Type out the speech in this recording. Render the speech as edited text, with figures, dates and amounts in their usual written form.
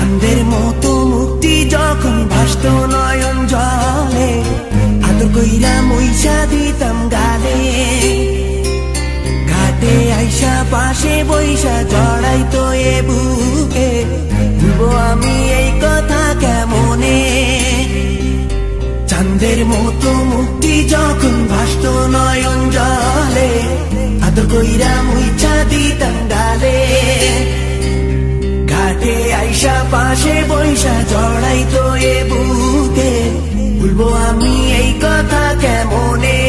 চাঁদের মতো মুক্তি যখন ভাসত নয়ন জলে, আদর কইরা মইসা দিতাম গালে। ঘাটে আইসা পাশে বইসা জড়াইতো এ বুকে, ভুলবো আমি এই কথা কেমনে। চাঁদের মতো মুক্তি যখন ভাসত নয়ন জলে, আদর কইরা মইসা দিতাম গালে। ঘাটে আইসা পাশে বইসা জড়াইতো এ বুকে, ভুলবো আমি এই কথা কেমনে।